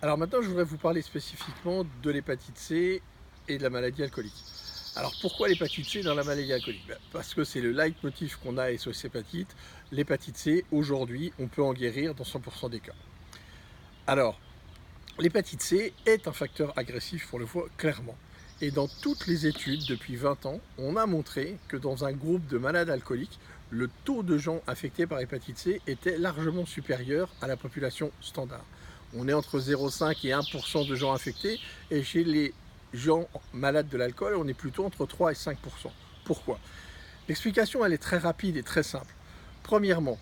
Alors maintenant, je voudrais vous parler spécifiquement de l'hépatite C et de la maladie alcoolique. Alors pourquoi l'hépatite C dans la maladie alcoolique? Parce que c'est le leitmotiv qu'on a SOS Hépatite. L'hépatite C, aujourd'hui, on peut en guérir dans 100% des cas. Alors, l'hépatite C est un facteur agressif pour le foie, clairement. Et dans toutes les études depuis 20 ans, on a montré que dans un groupe de malades alcooliques, le taux de gens affectés par l'hépatite C était largement supérieur à la population standard. On est entre 0,5 et 1% de gens infectés, et chez les gens malades de l'alcool, on est plutôt entre 3 et 5%. Pourquoi? L'explication, elle est très rapide et très simple. Premièrement,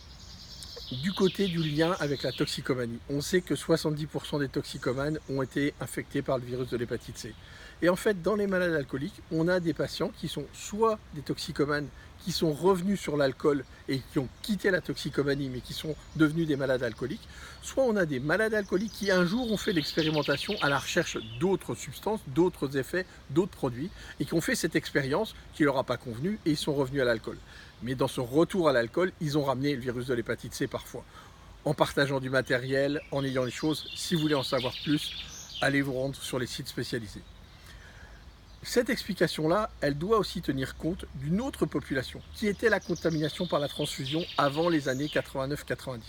du côté du lien avec la toxicomanie, on sait que 70% des toxicomanes ont été infectés par le virus de l'hépatite C. Et en fait, dans les malades alcooliques, on a des patients qui sont soit des toxicomanes qui sont revenus sur l'alcool et qui ont quitté la toxicomanie mais qui sont devenus des malades alcooliques, soit on a des malades alcooliques qui un jour ont fait l'expérimentation à la recherche d'autres substances, d'autres effets, d'autres produits et qui ont fait cette expérience qui leur a pas convenu et ils sont revenus à l'alcool. Mais dans ce retour à l'alcool, ils ont ramené le virus de l'hépatite C parfois. En partageant du matériel, en ayant les choses, si vous voulez en savoir plus, allez vous rendre sur les sites spécialisés. Cette explication-là, elle doit aussi tenir compte d'une autre population, qui était la contamination par la transfusion avant les années 89-90.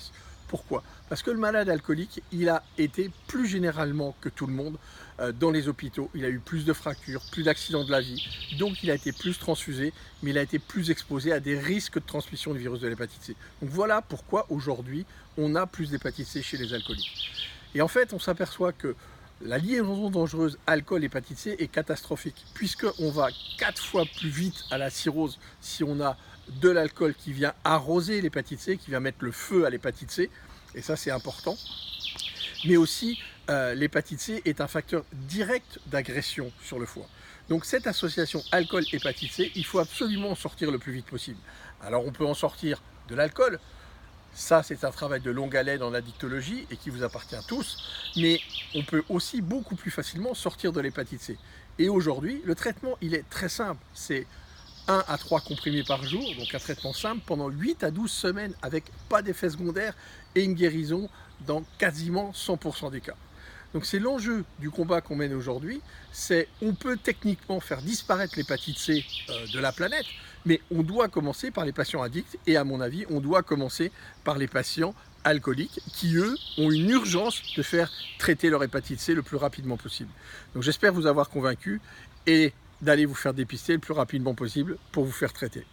Pourquoi? Parce que le malade alcoolique, il a été plus généralement que tout le monde dans les hôpitaux. Il a eu plus de fractures, plus d'accidents de la vie, donc il a été plus transfusé, mais il a été plus exposé à des risques de transmission du virus de l'hépatite C. Donc voilà pourquoi aujourd'hui, on a plus d'hépatite C chez les alcooliques. Et en fait, on s'aperçoit que la liaison dangereuse alcool-hépatite C est catastrophique, puisqu'on va 4 fois plus vite à la cirrhose si on a de l'alcool qui vient arroser l'hépatite C, qui vient mettre le feu à l'hépatite C, et ça c'est important. Mais aussi, l'hépatite C est un facteur direct d'agression sur le foie. Donc cette association alcool-hépatite C, il faut absolument en sortir le plus vite possible. Alors on peut en sortir de l'alcool. Ça, c'est un travail de longue haleine en addictologie et qui vous appartient tous, mais on peut aussi beaucoup plus facilement sortir de l'hépatite C. Et aujourd'hui, le traitement, il est très simple. C'est 1 à 3 comprimés par jour, donc un traitement simple pendant 8 à 12 semaines avec pas d'effet secondaire et une guérison dans quasiment 100% des cas. Donc c'est l'enjeu du combat qu'on mène aujourd'hui, c'est on peut techniquement faire disparaître l'hépatite C de la planète, mais on doit commencer par les patients addicts et à mon avis, on doit commencer par les patients alcooliques qui, eux, ont une urgence de faire traiter leur hépatite C le plus rapidement possible. Donc j'espère vous avoir convaincu et d'aller vous faire dépister le plus rapidement possible pour vous faire traiter.